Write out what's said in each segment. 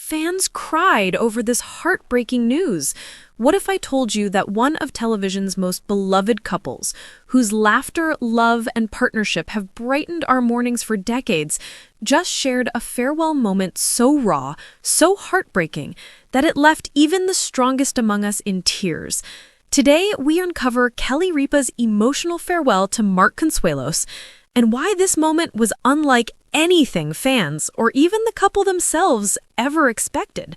Fans cried over this heartbreaking news. What if I told you that one of television's most beloved couples, whose laughter, love, and partnership have brightened our mornings for decades, just shared a farewell moment so raw, so heartbreaking, that it left even the strongest among us in tears? Today, we uncover Kelly Ripa's emotional farewell to Mark Consuelos, and why this moment was unlike anything fans, or even the couple themselves, ever expected.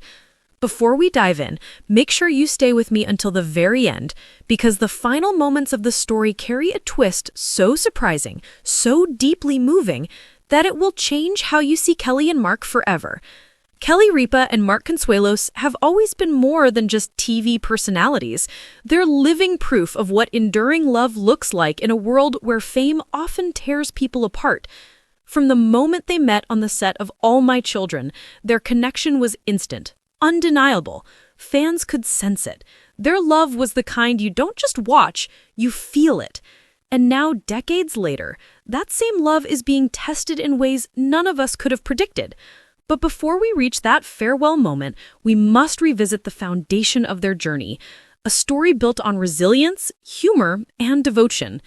Before we dive in, make sure you stay with me until the very end, because the final moments of the story carry a twist so surprising, so deeply moving, that it will change how you see Kelly and Mark forever. Kelly Ripa and Mark Consuelos have always been more than just TV personalities. They're living proof of what enduring love looks like in a world where fame often tears people apart. From the moment they met on the set of All My Children, their connection was instant, undeniable. Fans could sense it. Their love was the kind you don't just watch, you feel it. And now, decades later, that same love is being tested in ways none of us could have predicted. But before we reach that farewell moment, we must revisit the foundation of their journey, a story built on resilience, humor, and devotion.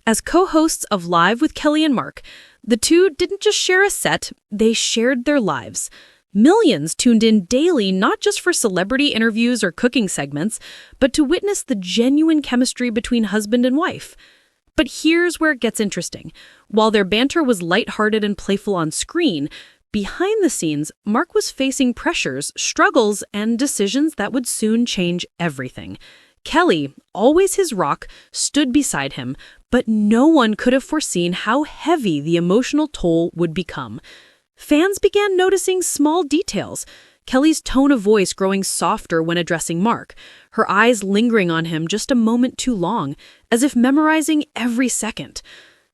As co-hosts of Live with Kelly and Mark, the two didn't just share a set, they shared their lives. Millions tuned in daily not just for celebrity interviews or cooking segments, but to witness the genuine chemistry between husband and wife. But here's where it gets interesting. While their banter was lighthearted and playful on screen, behind the scenes, Mark was facing pressures, struggles, and decisions that would soon change everything. Kelly, always his rock, stood beside him, but no one could have foreseen how heavy the emotional toll would become. Fans began noticing small details. Kelly's tone of voice growing softer when addressing Mark, her eyes lingering on him just a moment too long, as if memorizing every second.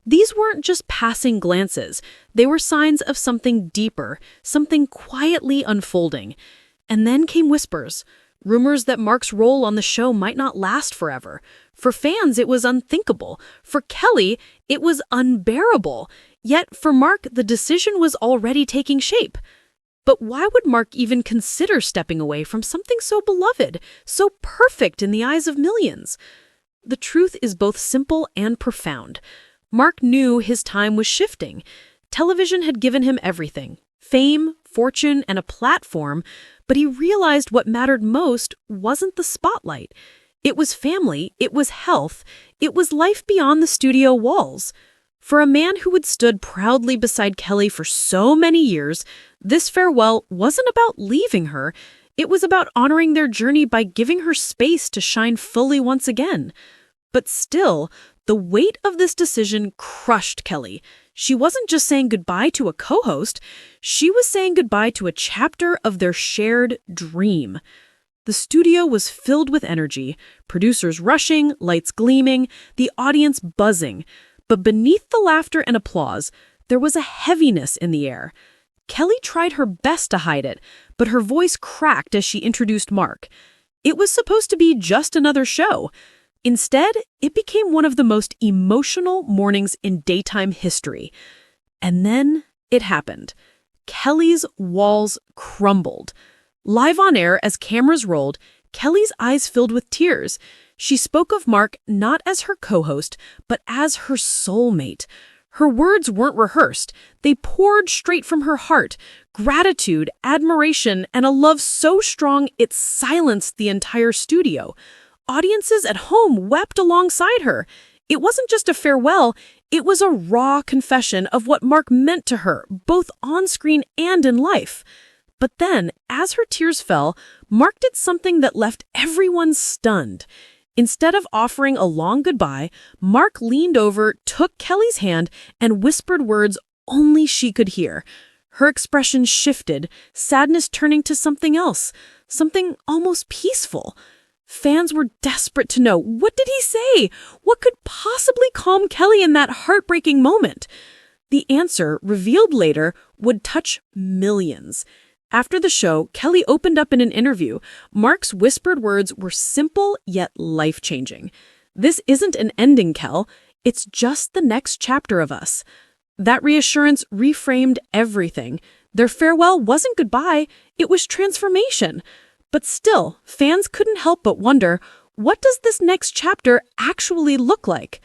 These weren't just passing glances. They were signs of something deeper, something quietly unfolding. And then came whispers. Rumors that Mark's role on the show might not last forever. For fans, it was unthinkable. For Kelly, it was unbearable. Yet for Mark, the decision was already taking shape. But why would Mark even consider stepping away from something so beloved, so perfect in the eyes of millions? The truth is both simple and profound. Mark knew his time was shifting. Television had given him everything: fame, fortune, and a platform, but he realized what mattered most wasn't the spotlight. It was family, it was health, it was life beyond the studio walls. For a man who had stood proudly beside Kelly for so many years, this farewell wasn't about leaving her. It was about honoring their journey by giving her space to shine fully once again. But still, the weight of this decision crushed Kelly. She wasn't just saying goodbye to a co-host, she was saying goodbye to a chapter of their shared dream. The studio was filled with energy, producers rushing, lights gleaming, the audience buzzing. But beneath the laughter and applause, there was a heaviness in the air. Kelly tried her best to hide it, but her voice cracked as she introduced Mark. It was supposed to be just another show. Instead, it became one of the most emotional mornings in daytime history. And then it happened. Kelly's walls crumbled. Live on air, as cameras rolled, Kelly's eyes filled with tears. She spoke of Mark not as her co-host, but as her soulmate. Her words weren't rehearsed. They poured straight from her heart. Gratitude, admiration, and a love so strong it silenced the entire studio. Audiences at home wept alongside her. It wasn't just a farewell, it was a raw confession of what Mark meant to her, both on screen and in life. But then, as her tears fell, Mark did something that left everyone stunned. Instead of offering a long goodbye, Mark leaned over, took Kelly's hand, and whispered words only she could hear. Her expression shifted, sadness turning to something else, something almost peaceful. Fans were desperate to know, what did he say? What could possibly calm Kelly in that heartbreaking moment? The answer, revealed later, would touch millions. After the show, Kelly opened up in an interview. Mark's whispered words were simple yet life-changing. "This isn't an ending, Kel. It's just the next chapter of us." That reassurance reframed everything. Their farewell wasn't goodbye, it was transformation. But still, fans couldn't help but wonder, what does this next chapter actually look like?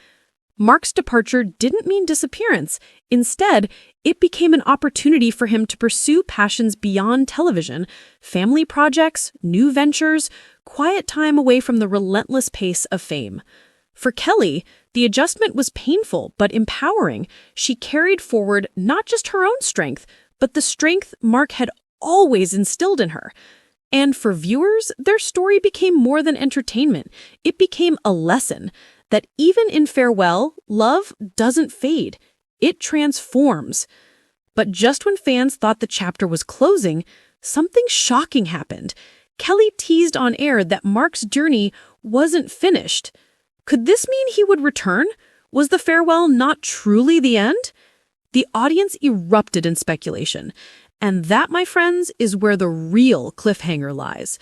Mark's departure didn't mean disappearance. Instead, it became an opportunity for him to pursue passions beyond television, family projects, new ventures, quiet time away from the relentless pace of fame. For Kelly, the adjustment was painful but empowering. She carried forward not just her own strength, but the strength Mark had always instilled in her. And for viewers, their story became more than entertainment. It became a lesson that even in farewell, love doesn't fade. It transforms. But just when fans thought the chapter was closing, something shocking happened. Kelly teased on air that Mark's journey wasn't finished. Could this mean he would return? Was the farewell not truly the end? The audience erupted in speculation. And that, my friends, is where the real cliffhanger lies.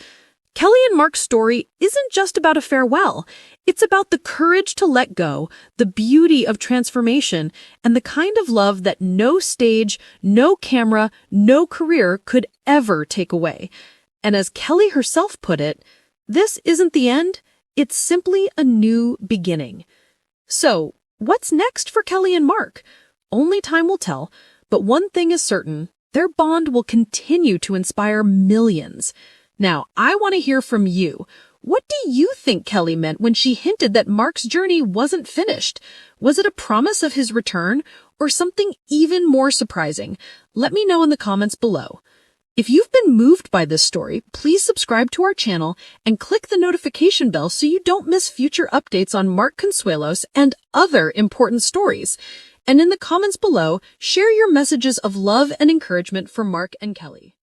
Kelly and Mark's story isn't just about a farewell. It's about the courage to let go, the beauty of transformation, and the kind of love that no stage, no camera, no career could ever take away. And as Kelly herself put it, this isn't the end, it's simply a new beginning. So, what's next for Kelly and Mark? Only time will tell, but one thing is certain, their bond will continue to inspire millions. Now, I want to hear from you. What do you think Kelly meant when she hinted that Mark's journey wasn't finished? Was it a promise of his return, or something even more surprising? Let me know in the comments below. If you've been moved by this story, please subscribe to our channel and click the notification bell so you don't miss future updates on Mark Consuelos and other important stories. And in the comments below, share your messages of love and encouragement for Mark and Kelly.